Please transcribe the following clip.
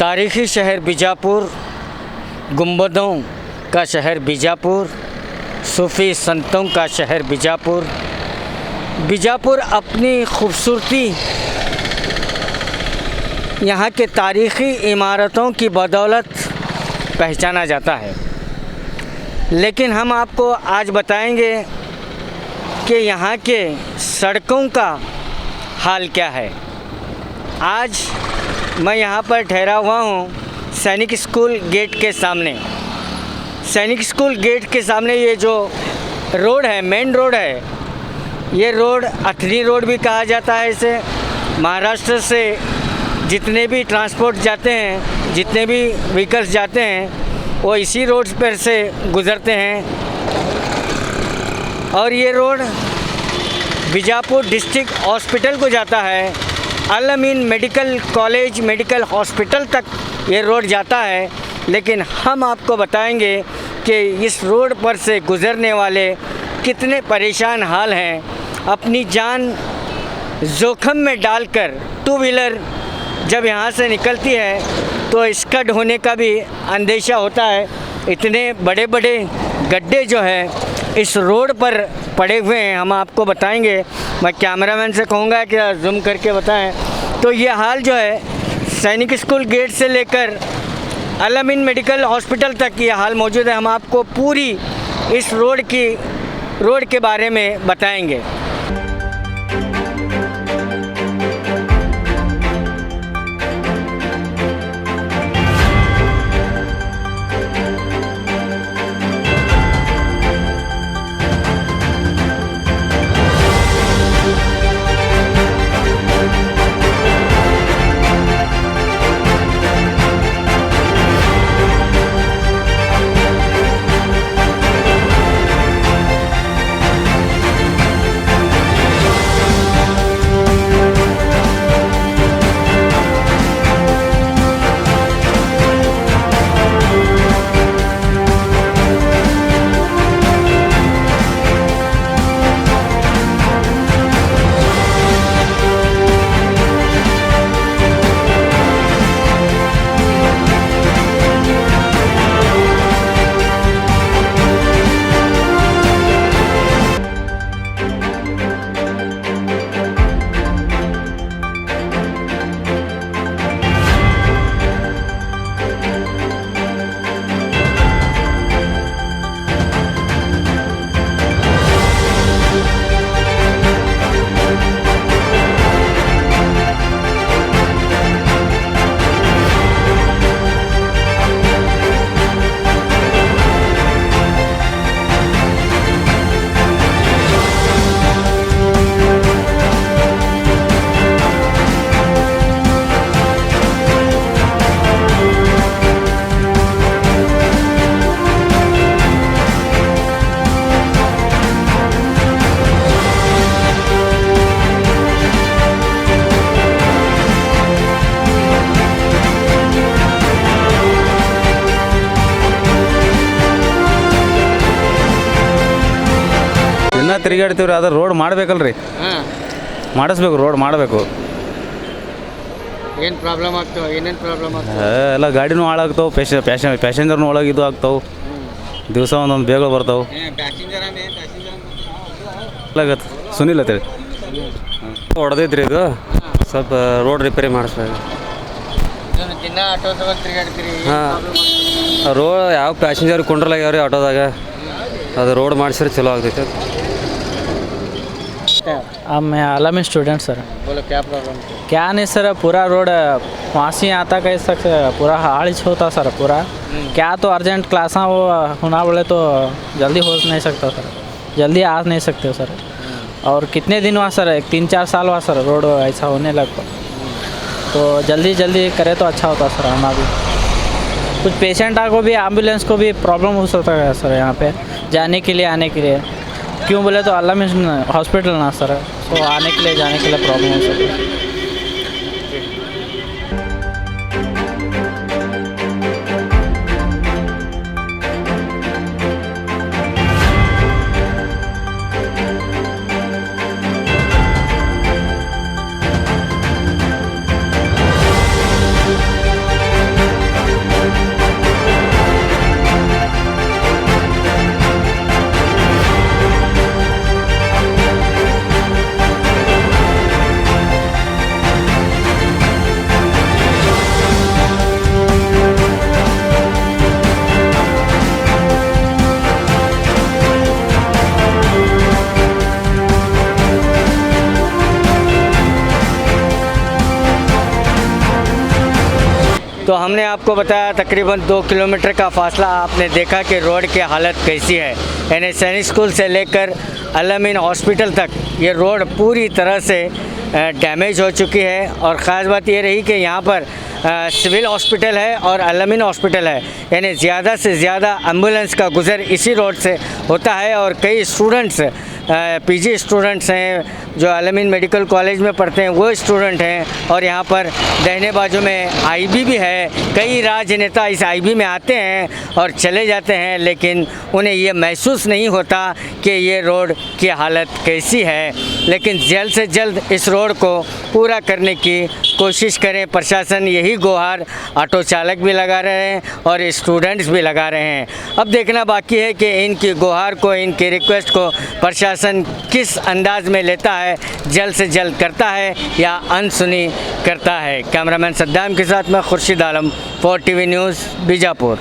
तारीख़ी शहर बीजापुर, गुंबदों का शहर बीजापुर, सूफ़ी संतों का शहर बीजापुर। बीजापुर अपनी खूबसूरती, यहाँ के तारीख़ी इमारतों की बदौलत पहचाना जाता है। लेकिन हम आपको आज बताएंगे कि यहाँ के सड़कों का हाल क्या है। आज मैं यहाँ पर ठहरा हुआ हूँ सैनिक स्कूल गेट के सामने। सैनिक स्कूल गेट के सामने ये जो रोड है, मेन रोड है, ये रोड अथनी रोड भी कहा जाता है इसे। महाराष्ट्र से जितने भी ट्रांसपोर्ट जाते हैं, जितने भी व्हीकल्स जाते हैं, वो इसी रोड पर से गुज़रते हैं। और ये रोड बीजापुर डिस्ट्रिक्ट हॉस्पिटल को जाता है। Al-Ameen medical college, medical hospital तक ये रोड जाता है। लेकिन हम आपको बताएंगे कि इस रोड पर से गुज़रने वाले कितने परेशान हाल हैं। अपनी जान जोखिम में डालकर टू व्हीलर जब यहाँ से निकलती है तो स्कड होने का भी अंदेशा होता है। इतने बड़े बड़े गड्ढे जो है इस रोड पर पड़े हुए हैं, हम आपको बताएंगे। मैं कैमरामैन से कहूँगा कि जूम करके बताएं। तो ये हाल जो है सैनिक स्कूल गेट से लेकर अल-अमीन मेडिकल हॉस्पिटल तक ये हाल मौजूद है। हम आपको पूरी इस रोड के बारे में बताएंगे। ತಿರುಗಾಡ್ತೀವ್ರಿ, ಅದ್ರ ರೋಡ್ ಮಾಡಬೇಕಲ್ರಿ, ಮಾಡಿಸ್ಬೇಕು, ರೋಡ್ ಮಾಡಬೇಕು. ಏನು ಪ್ರಾಬ್ಲಮ್ ಆಗ್ತಾವೆ? ಏನೇನು ಪ್ರಾಬ್ಲಮ್ ಆಗ್ತವೆ? ಎಲ್ಲ ಗಾಡಿನೂ ಹಾಳಾಗ್ತಾವೆ, ಪ್ಯಾಸೆಂಜರ್ನು ಒಳಗೆ ಇದು ಆಗ್ತಾವೆ, ದಿವಸ ಒಂದೊಂದು ಬೇಗ ಬರ್ತಾವೆ. ಆಗತ್ತೆ ಸುನಿಲ್ ಅಂತೇಳಿ ಹೊಡೆದೈತ್ರಿ, ಇದು ಸ್ವಲ್ಪ ರೋಡ್ ರಿಪೇರಿ ಮಾಡಿಸ್ಬೇಕು. ದಿನ ಆಟೋ ತಗೊಂಡು ತಿರುಗಾಡ್ತೀರಿ? ಹಾಂ, ರೋಡ್ ಯಾವ ಪ್ಯಾಸೆಂಜರ್ ಕೊಂಡ್ರಲ್ಲ ಆಗ್ಯಾವ್ರಿ ಆಟೋದಾಗ, ಅದು ರೋಡ್ ಮಾಡಿಸಿದ್ರೆ ಚಲೋ ಆಗ್ತೈತೆ. अब मैं अल-अमीन स्टूडेंट सर। बोलो क्या प्रॉब्लम? क्या नहीं सर, पूरा रोड वहाँ से आता कैसे सकते, पूरा हालिश होता सर पूरा। क्या तो अर्जेंट क्लासा वो होना बोले तो जल्दी हो नहीं सकता सर, जल्दी आ नहीं सकते सर। और कितने दिन हुआ सर, 3-4 साल हुआ सर रोड ऐसा होने लग पा, तो जल्दी करे तो अच्छा होता सर। हमारा भी कुछ पेशेंट को भी, एम्बुलेंस को भी प्रॉब्लम हो सकता है सर यहाँ पे जाने के लिए, आने के लिए। क्यों बोले तो अल-अमीन हॉस्पिटल ना सर, तो आने के लिए जाने के लिए प्रॉब्लम हो सकता है। तो हमने आपको बताया तकरीबन 2 किलोमीटर का फासला आपने देखा कि रोड की हालत कैसी है। यानी सैनिक स्कूल से लेकर अल-अमीन हॉस्पिटल तक ये रोड पूरी तरह से डैमेज हो चुकी है। और ख़ास बात ये रही कि यहाँ पर सिविल हॉस्पिटल है और अल-अमीन हॉस्पिटल है, यानी ज़्यादा से ज़्यादा एम्बुलेंस का गुज़र इसी रोड से होता है। और कई स्टूडेंट्स पीजी स्टूडेंट्स हैं जो अल-अमीन मेडिकल कॉलेज में पढ़ते हैं, वो स्टूडेंट हैं। और यहाँ पर दाहिने बाजू में आईबी भी है। कई राजनेता इस आईबी में आते हैं और चले जाते हैं, लेकिन उन्हें ये महसूस नहीं होता कि ये रोड की हालत कैसी है। लेकिन जल्द से जल्द इस रोड को पूरा करने की कोशिश करें। प्रशासन यही गुहार ऑटो चालक भी लगा रहे हैं और स्टूडेंट्स भी लगा रहे हैं। अब देखना बाकी है कि इनकी गुहार को, इनकी रिक्वेस्ट को प्रशासन किस अंदाज में लेता है, जल्द से जल्द करता है या अनसुनी करता है। कैमरामैन सद्दाम के साथ मैं खुर्शीद आलम, 4 TV न्यूज़, बीजापुर।